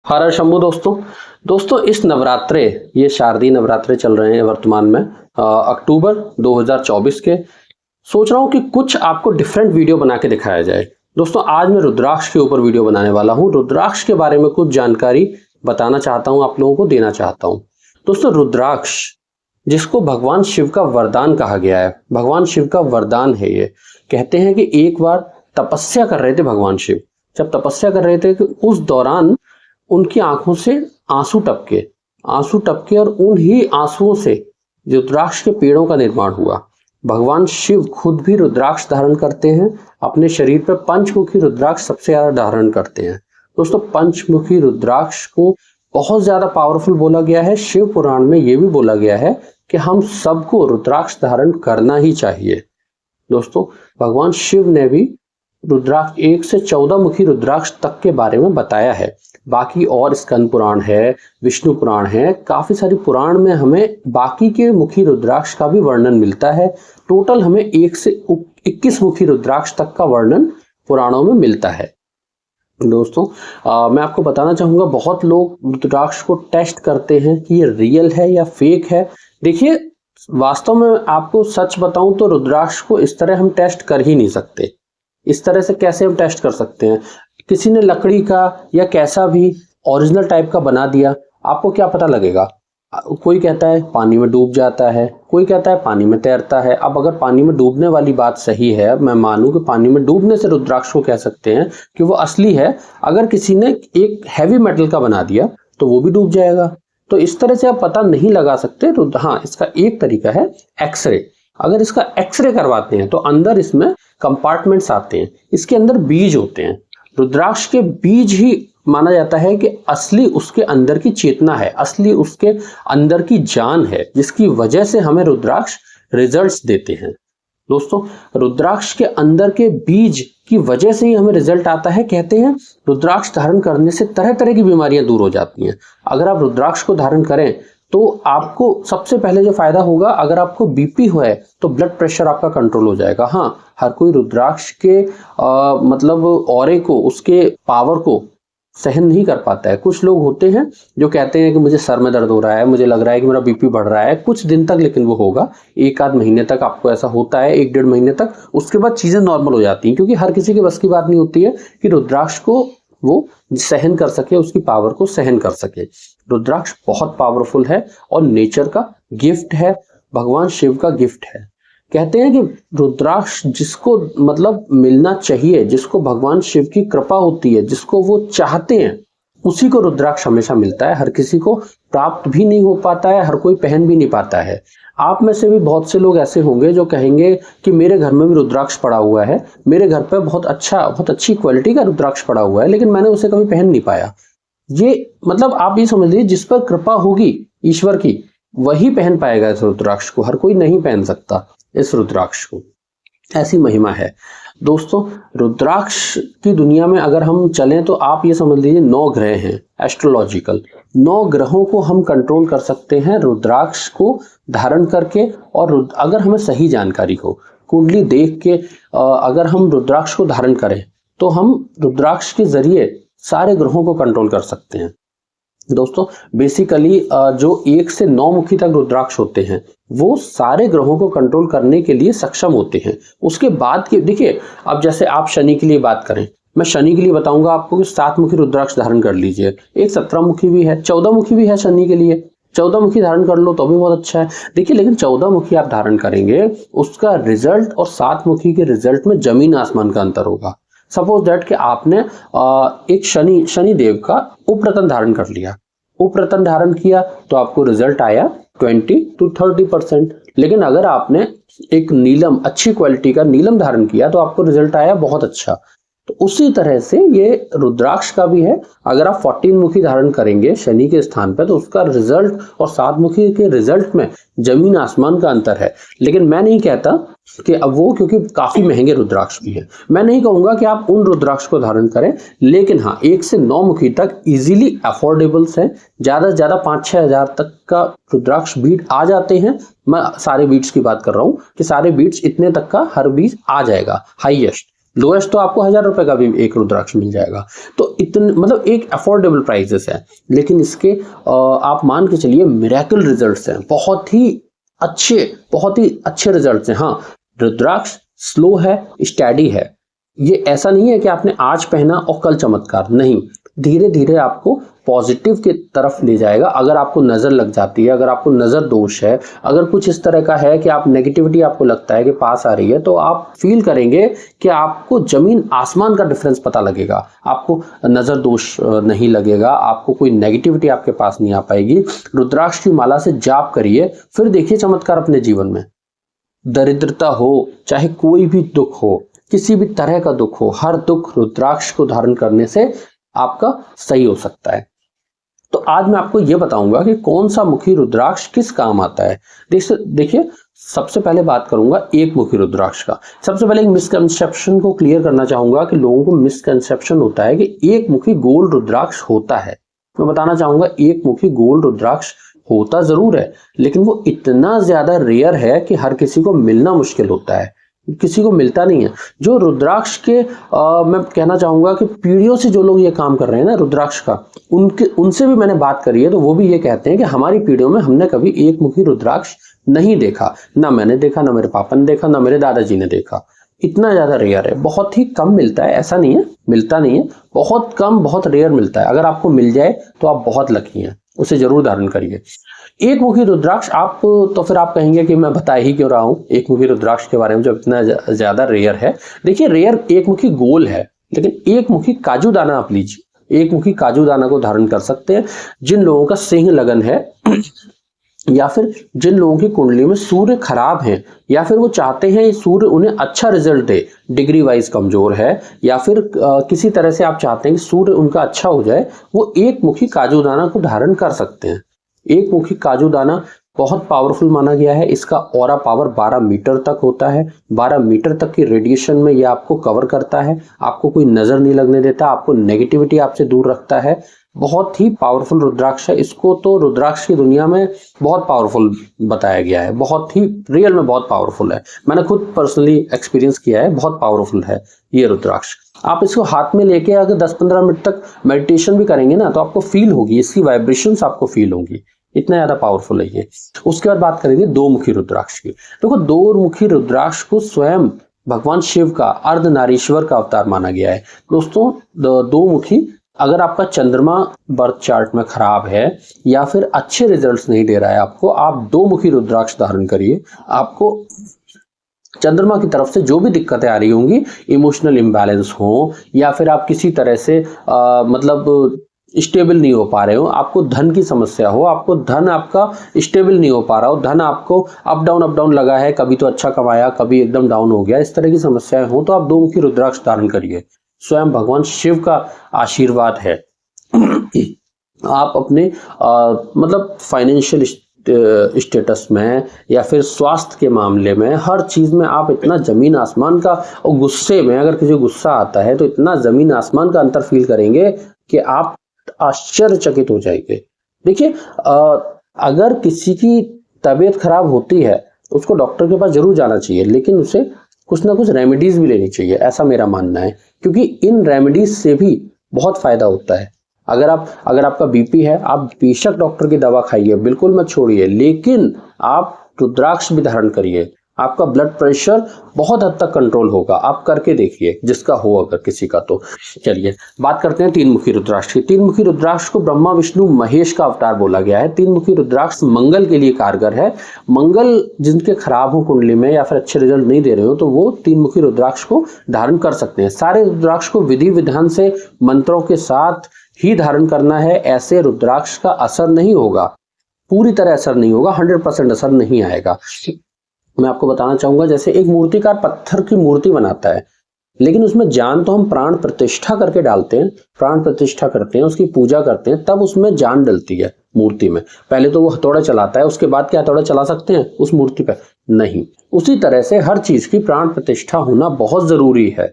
हर हर शंभू दोस्तों इस नवरात्रे, ये शारदीय नवरात्रे चल रहे हैं वर्तमान में अक्टूबर 2024 के। सोच रहा हूँ कि कुछ आपको डिफरेंट वीडियो बना के दिखाया जाए। दोस्तों आज मैं रुद्राक्ष के ऊपर वीडियो बनाने वाला हूँ। रुद्राक्ष के बारे में कुछ जानकारी बताना चाहता हूँ, आप लोगों को देना चाहता हूँ। दोस्तों रुद्राक्ष, जिसको भगवान शिव का वरदान कहा गया है, भगवान शिव का वरदान है ये। कहते हैं कि एक बार तपस्या कर रहे थे भगवान शिव, जब तपस्या कर रहे थे कि उस दौरान उनकी आंखों से आंसू टपके और उन्हीं आंसुओं से रुद्राक्ष के पेड़ों का निर्माण हुआ। भगवान शिव खुद भी रुद्राक्ष धारण करते हैं, अपने शरीर पर पंचमुखी रुद्राक्ष सबसे ज्यादा धारण करते हैं। दोस्तों पंचमुखी रुद्राक्ष को बहुत ज्यादा पावरफुल बोला गया है। शिव पुराण में यह भी बोला गया है कि हम सबको रुद्राक्ष धारण करना ही चाहिए। दोस्तों भगवान शिव ने भी रुद्राक्ष 1 से 14 मुखी रुद्राक्ष तक के बारे में बताया है। बाकी और स्कंद पुराण है, विष्णु पुराण है, काफी सारी पुराण में हमें बाकी के मुखी रुद्राक्ष का भी वर्णन मिलता है। टोटल हमें 1 से 21 मुखी रुद्राक्ष तक का वर्णन पुराणों में मिलता है। दोस्तों मैं आपको बताना चाहूंगा, बहुत लोग रुद्राक्ष को टेस्ट करते हैं कि ये रियल है या फेक है। देखिए वास्तव में आपको सच बताऊं तो रुद्राक्ष को इस तरह हम टेस्ट कर ही नहीं सकते। इस तरह से कैसे हम टेस्ट कर सकते हैं? किसी ने लकड़ी का या कैसा भी ओरिजिनल टाइप का बना दिया, आपको क्या पता लगेगा? कोई कहता है पानी में डूब जाता है, कोई कहता है पानी में तैरता है। अब अगर पानी में डूबने वाली बात सही है, मैं मानूं कि पानी में डूबने से रुद्राक्ष को कह सकते हैं कि वो असली है। अगर किसी ने एक हैवी मेटल का बना दिया तो वो भी डूब जाएगा। तो इस तरह से आप पता नहीं लगा सकते। हाँ, इसका एक तरीका है एक्सरे। अगर इसका एक्सरे करवाते हैं तो अंदर इसमें कंपार्टमेंट्स आते हैं, इसके अंदर बीज होते हैं। रुद्राक्ष के बीज ही माना जाता है कि असली उसके अंदर की चेतना है, असली उसके अंदर की जान है, जिसकी वजह से हमें रुद्राक्ष रिजल्ट्स देते हैं। दोस्तों रुद्राक्ष के अंदर के बीज की वजह से ही हमें रिजल्ट आता है। कहते हैं रुद्राक्ष धारण करने से तरह तरह की बीमारियां दूर हो जाती हैं। अगर आप रुद्राक्ष को धारण करें तो आपको सबसे पहले जो फायदा होगा, अगर आपको बीपी है तो ब्लड प्रेशर आपका कंट्रोल हो जाएगा। हाँ, हर कोई रुद्राक्ष के मतलब ऑरे को, उसके पावर को सहन नहीं कर पाता है। कुछ लोग होते हैं जो कहते हैं कि मुझे सर में दर्द हो रहा है, मुझे लग रहा है कि मेरा बीपी बढ़ रहा है, कुछ दिन तक, लेकिन वो होगा 1 आध महीने तक आपको ऐसा होता है, 1 डेढ़ महीने तक। उसके बाद चीजें नॉर्मल हो जाती हैं, क्योंकि हर किसी के बस की बात नहीं होती है कि रुद्राक्ष को वो सहन कर सके, उसकी पावर को सहन कर सके। रुद्राक्ष बहुत पावरफुल है और नेचर का गिफ्ट है, भगवान शिव का गिफ्ट है। कहते हैं कि रुद्राक्ष जिसको मतलब मिलना चाहिए, जिसको भगवान शिव की कृपा होती है, जिसको वो चाहते हैं, उसी को रुद्राक्ष हमेशा मिलता है। हर किसी को प्राप्त भी नहीं हो पाता है, हर कोई पहन भी नहीं पाता है। आप में से भी बहुत से लोग ऐसे होंगे जो कहेंगे कि मेरे घर में भी रुद्राक्ष पड़ा हुआ है, मेरे घर पे बहुत अच्छी क्वालिटी का रुद्राक्ष पड़ा हुआ है, लेकिन मैंने उसे कभी पहन नहीं पाया। ये मतलब आप ये समझ लीजिए, जिस पर कृपा होगी ईश्वर की, वही पहन पाएगा इस रुद्राक्ष को। हर कोई नहीं पहन सकता इस रुद्राक्ष को, ऐसी महिमा है। दोस्तों रुद्राक्ष की दुनिया में अगर हम चलें तो आप ये समझ लीजिए 9 ग्रह हैं एस्ट्रोलॉजिकल। 9 ग्रहों को हम कंट्रोल कर सकते हैं रुद्राक्ष को धारण करके। और अगर हमें सही जानकारी हो, कुंडली देख के अगर हम रुद्राक्ष को धारण करें तो हम रुद्राक्ष के जरिए सारे ग्रहों को कंट्रोल कर सकते हैं। दोस्तों बेसिकली जो 1 से 9 मुखी तक रुद्राक्ष होते हैं वो सारे ग्रहों को कंट्रोल करने के लिए सक्षम होते हैं। उसके बाद के देखिए, अब जैसे आप शनि के लिए बात करें, मैं शनि के लिए बताऊंगा आपको कि 7 मुखी रुद्राक्ष धारण कर लीजिए। एक 17 मुखी भी है, 14 मुखी भी है शनि के लिए। 14 मुखी धारण कर लो तो भी बहुत अच्छा है। देखिए लेकिन 14 मुखी आप धारण करेंगे, उसका रिजल्ट और 7 मुखी के रिजल्ट में जमीन आसमान का अंतर होगा। सपोज दैट कि आपने एक शनि देव का उपरतन धारण कर लिया, उपरतन धारण किया तो आपको रिजल्ट आया 20 to 30%। लेकिन अगर आपने एक नीलम, अच्छी क्वालिटी का नीलम धारण किया तो आपको रिजल्ट आया बहुत अच्छा। तो उसी तरह से ये रुद्राक्ष का भी है। अगर आप 14 मुखी धारण करेंगे शनि के स्थान पर तो उसका रिजल्ट और 7 मुखी के रिजल्ट में जमीन आसमान का अंतर है। लेकिन मैं नहीं कहता कि अब वो, क्योंकि काफी महंगे रुद्राक्ष भी हैं, मैं नहीं कहूंगा कि आप उन रुद्राक्ष को धारण करें। लेकिन हाँ, 1 से 9 मुखी तक इजीली अफोर्डेबल्स हैं। ज्यादा से ज्यादा 5-6 हजार तक का रुद्राक्ष बीट आ जाते हैं। मैं सारे बीट्स की बात कर रहा हूं कि सारे बीट्स इतने तक का हर बीज आ जाएगा हाईएस्ट। लोएस्ट तो आपको 1000 रुपए का भी एक रुद्राक्ष मिल जाएगा। तो इतने मतलब एक अफोर्डेबल प्राइसेस है, लेकिन इसके आप मान के चलिए मिरेकल रिजल्ट्स हैं, बहुत ही अच्छे रिजल्ट्स हैं। हाँ, रुद्राक्ष स्लो है, स्टैडी है। ये ऐसा नहीं है कि आपने आज पहना और कल चमत्कार, नहीं, धीरे धीरे आपको पॉजिटिव की तरफ ले जाएगा। अगर आपको नजर लग जाती है, अगर आपको नजर दोष है, अगर कुछ इस तरह का है कि आप नेगेटिविटी आपको लगता है कि पास आ रही है, तो आप फील करेंगे कि आपको जमीन आसमान का डिफरेंस पता लगेगा। आपको नजर दोष नहीं लगेगा, आपको कोई नेगेटिविटी आपके पास नहीं आ पाएगी। रुद्राक्ष की माला से जाप करिए, फिर देखिए चमत्कार अपने जीवन में। दरिद्रता हो, चाहे कोई भी दुख हो, किसी भी तरह का दुख हो, हर दुख रुद्राक्ष को धारण करने से आपका सही हो सकता है। तो आज मैं आपको यह बताऊंगा कि कौन सा मुखी रुद्राक्ष किस काम आता है। देखिए, सबसे पहले बात करूंगा एक मुखी रुद्राक्ष का। सबसे पहले एक मिसकंसेप्शन को क्लियर करना चाहूंगा कि लोगों को मिसकंसेप्शन होता है कि एक मुखी गोल रुद्राक्ष होता है। मैं बताना चाहूंगा एक मुखी गोल रुद्राक्ष होता जरूर है, लेकिन वो इतना ज्यादा रेयर है कि हर किसी को मिलना मुश्किल होता है, किसी को मिलता नहीं है। जो रुद्राक्ष के मैं कहना चाहूंगा कि पीढ़ियों से जो लोग ये काम कर रहे हैं ना रुद्राक्ष का, उनसे भी मैंने बात करी है, तो वो भी ये कहते हैं कि हमारी पीढ़ियों में हमने कभी एक मुखी रुद्राक्ष नहीं देखा। ना मैंने देखा, ना मेरे पापा ने देखा, ना मेरे दादाजी ने देखा। इतना ज्यादा रेयर है, बहुत ही कम मिलता है। ऐसा नहीं है मिलता नहीं है, बहुत कम, बहुत रेयर मिलता है। अगर आपको मिल जाए तो आप बहुत लकी हैं, उसे जरूर धारण करिए। एक मुखी रुद्राक्ष आप तो फिर आप कहेंगे कि मैं बता ही क्यों रहा हूं एक मुखी रुद्राक्ष के बारे में जब इतना ज्यादा रेयर है। देखिए, रेयर एक मुखी गोल है, लेकिन एक मुखी काजू दाना आप लीजिए, एक मुखी काजू दाना को धारण कर सकते हैं। जिन लोगों का सिंह लगन है या फिर जिन लोगों की कुंडली में सूर्य खराब है, या फिर वो चाहते हैं सूर्य उन्हें अच्छा रिजल्ट दे, डिग्री वाइज कमजोर है, या फिर किसी तरह से आप चाहते हैं कि सूर्य उनका अच्छा हो जाए, वो एक मुखी काजू दाना को धारण कर सकते हैं। एक मुखी काजू दाना बहुत पावरफुल माना गया है। इसका ऑरा पावर 12 मीटर तक होता है। 12 मीटर तक की रेडिएशन में ये आपको कवर करता है, आपको कोई नजर नहीं लगने देता, आपको नेगेटिविटी आपसे दूर रखता है। बहुत ही पावरफुल रुद्राक्ष है। इसको तो रुद्राक्ष की दुनिया में बहुत पावरफुल बताया गया है, बहुत ही रियल में बहुत पावरफुल है। मैंने खुद पर्सनली एक्सपीरियंस किया है, बहुत पावरफुल है ये रुद्राक्ष। आप इसको हाथ में लेके अगर 10-15 मिनट तक मेडिटेशन भी करेंगे ना, तो आपको फील होगी, इसकी वाइब्रेशंस आपको फील होंगी, इतना ज्यादा पावरफुल है ये। उसके बाद बात करेंगे दो मुखी रुद्राक्ष की। देखो, दो मुखी रुद्राक्ष को स्वयं भगवान शिव का अर्धनारीश्वर का अवतार माना गया है। दोस्तों, दो मुखी, अगर आपका चंद्रमा बर्थ चार्ट में खराब है या फिर अच्छे रिजल्ट्स नहीं दे रहा है आपको, आप दो मुखी रुद्राक्ष धारण करिए। आपको चंद्रमा की तरफ से जो भी दिक्कतें आ रही होंगी, इमोशनल इम्बैलेंस हो, या फिर आप किसी तरह से मतलब स्टेबल नहीं हो पा रहे हो, आपको धन की समस्या हो, आपको धन आपका स्टेबल नहीं हो पा रहा हो, धन आपको अप डाउन लगा है, कभी तो अच्छा कमाया, कभी एकदम डाउन हो गया, इस तरह की समस्याएं हो, तो आप दो मुखी रुद्राक्ष धारण करिए। स्वयं भगवान शिव का आशीर्वाद है। आप अपने मतलब फाइनेंशियल स्टेटस में या फिर स्वास्थ्य के मामले में, हर चीज में आप इतना जमीन आसमान का, और गुस्से में अगर किसी गुस्सा आता है तो इतना जमीन आसमान का अंतर फील करेंगे कि आप आश्चर्यचकित हो जाएंगे। देखिए, अगर किसी की तबीयत खराब होती है, उसको डॉक्टर के पास जरूर जाना चाहिए, लेकिन उसे कुछ ना कुछ रेमेडीज भी लेनी चाहिए, ऐसा मेरा मानना है, क्योंकि इन रेमेडीज से भी बहुत फायदा होता है। अगर आपका बीपी है, आप बेशक डॉक्टर की दवा खाइए, बिल्कुल मत छोड़िए, लेकिन आप रुद्राक्ष भी धारण करिए। आपका ब्लड प्रेशर बहुत हद तक कंट्रोल होगा, आप करके देखिए, जिसका हो अगर किसी का तो। चलिए बात करते हैं तीन मुखी रुद्राक्ष की। तीन मुखी रुद्राक्ष को ब्रह्मा विष्णु महेश का अवतार बोला गया है। तीन मुखी रुद्राक्ष मंगल के लिए कारगर है। मंगल जिनके खराब हो कुंडली में या फिर अच्छे रिजल्ट नहीं दे रहे हो, तो वो तीन मुखी रुद्राक्ष को धारण कर सकते हैं। सारे रुद्राक्ष को विधि विधान से मंत्रों के साथ ही धारण करना है। ऐसे रुद्राक्ष का असर नहीं होगा, पूरी तरह असर नहीं होगा, 100% असर नहीं आएगा। मैं आपको बताना चाहूंगा, जैसे एक मूर्तिकार पत्थर की मूर्ति बनाता है, लेकिन उसमें जान तो हम प्राण प्रतिष्ठा करके डालते हैं, प्राण प्रतिष्ठा करते हैं, उसकी पूजा करते हैं, तब उसमें जान डलती है मूर्ति में। पहले तो वो हथौड़ा चलाता है, उसके बाद क्या हथौड़ा चला सकते हैं उस मूर्ति पे? नहीं। उसी तरह से हर चीज की प्राण प्रतिष्ठा होना बहुत जरूरी है।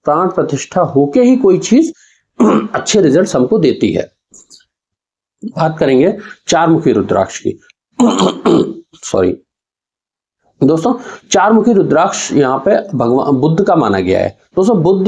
प्राण प्रतिष्ठा होके ही कोई चीज अच्छे रिजल्ट हमको देती है। बात करेंगे चार मुखी रुद्राक्ष की। सॉरी, दोस्तों चार मुखी रुद्राक्ष यहाँ पे भगवान बुद्ध का माना गया है। दोस्तों बुद्ध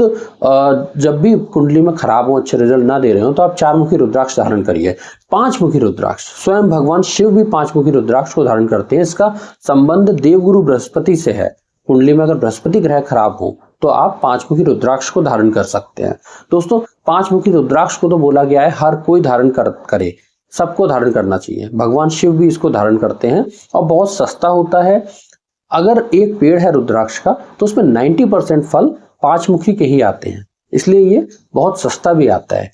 जब भी कुंडली में खराब हो, अच्छे रिजल्ट ना दे रहे हो, तो आप चार मुखी रुद्राक्ष धारण करिए। पांच मुखी रुद्राक्ष, स्वयं भगवान शिव भी पांच मुखी रुद्राक्ष को धारण करते हैं। इसका संबंध देवगुरु बृहस्पति से है। कुंडली में अगर बृहस्पति ग्रह खराब हो तो आप पांच मुखी रुद्राक्ष को धारण कर सकते हैं। दोस्तों पांच मुखी रुद्राक्ष को तो बोला गया है हर कोई धारण करे, सबको धारण करना चाहिए। भगवान शिव भी इसको धारण करते हैं और बहुत सस्ता होता है। अगर एक पेड़ है रुद्राक्ष का तो उसमें 90% फल पांच मुखी के ही आते हैं, इसलिए ये बहुत सस्ता भी आता है।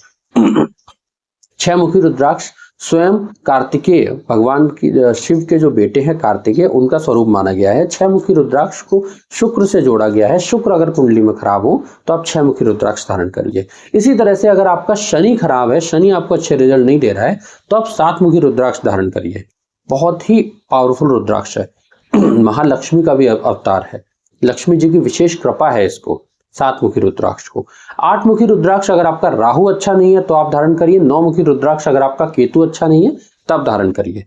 छह मुखी रुद्राक्ष स्वयं कार्तिकेय, भगवान की शिव के जो बेटे हैं कार्तिकेय, उनका स्वरूप माना गया है। छह मुखी रुद्राक्ष को शुक्र से जोड़ा गया है। शुक्र अगर कुंडली में खराब हो तो आप छह मुखी रुद्राक्ष धारण करिए। इसी तरह से अगर आपका शनि खराब है, शनि आपको अच्छे रिजल्ट नहीं दे रहा है, तो आप सात मुखी रुद्राक्ष धारण करिए। बहुत ही पावरफुल रुद्राक्ष है। महालक्ष्मी का भी अवतार है, लक्ष्मी जी की विशेष कृपा है इसको, सात मुखी रुद्राक्ष को। आठ मुखी रुद्राक्ष अगर आपका राहु अच्छा नहीं है तो आप धारण करिए। नौ मुखी रुद्राक्ष अगर आपका केतु अच्छा नहीं है तब धारण करिए।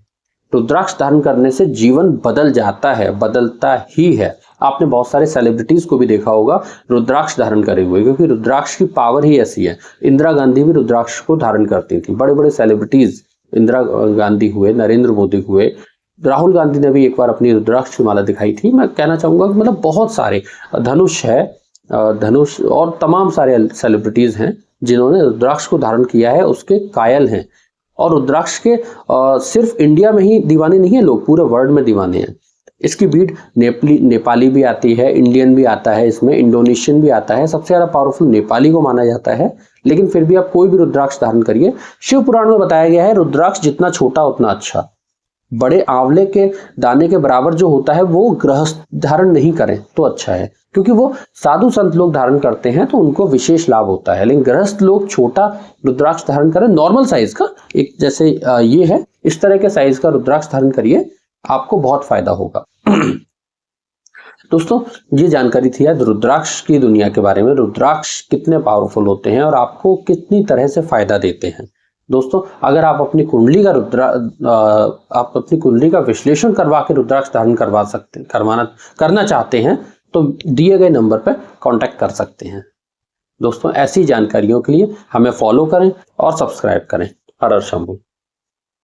रुद्राक्ष धारण करने से जीवन बदल जाता है, बदलता ही है। आपने बहुत सारे सेलिब्रिटीज को भी देखा होगा रुद्राक्ष धारण करे हुए, क्योंकि रुद्राक्ष की पावर ही ऐसी है। इंदिरा गांधी भी रुद्राक्ष को धारण करती थी। बड़े बड़े सेलिब्रिटीज, इंदिरा गांधी हुए, नरेंद्र मोदी हुए, राहुल गांधी ने भी एक बार अपनी रुद्राक्ष की माला दिखाई थी। मैं कहना चाहूंगा कि मतलब बहुत सारे, धनुष है, धनुष और तमाम सारे सेलिब्रिटीज हैं जिन्होंने रुद्राक्ष को धारण किया है, उसके कायल हैं। और रुद्राक्ष के सिर्फ इंडिया में ही दीवाने नहीं है लोग, पूरे वर्ल्ड में दीवाने हैं। इसकी बीट नेपाली भी आती है, इंडियन भी आता है, इसमें इंडोनेशियन भी आता है। सबसे ज्यादा पावरफुल नेपाली को माना जाता है, लेकिन फिर भी आप कोई भी रुद्राक्ष धारण करिए। शिव पुराण में बताया गया है रुद्राक्ष जितना छोटा उतना अच्छा। बड़े आंवले के दाने के बराबर जो होता है वो गृहस्थ धारण नहीं करें तो अच्छा है, क्योंकि वो साधु संत लोग धारण करते हैं तो उनको विशेष लाभ होता है। लेकिन गृहस्थ लोग छोटा रुद्राक्ष धारण करें, नॉर्मल साइज का, एक जैसे ये है इस तरह के साइज का रुद्राक्ष धारण करिए, आपको बहुत फायदा होगा। दोस्तों ये जानकारी थी आज रुद्राक्ष की दुनिया के बारे में, रुद्राक्ष कितने पावरफुल होते हैं और आपको कितनी तरह से फायदा देते हैं। दोस्तों अगर आप अपनी कुंडली का विश्लेषण करवा के रुद्राक्ष धारण करना चाहते हैं तो दिए गए नंबर पर कांटेक्ट कर सकते हैं। दोस्तों ऐसी जानकारियों के लिए हमें फॉलो करें और सब्सक्राइब करें। हर हर शंभू।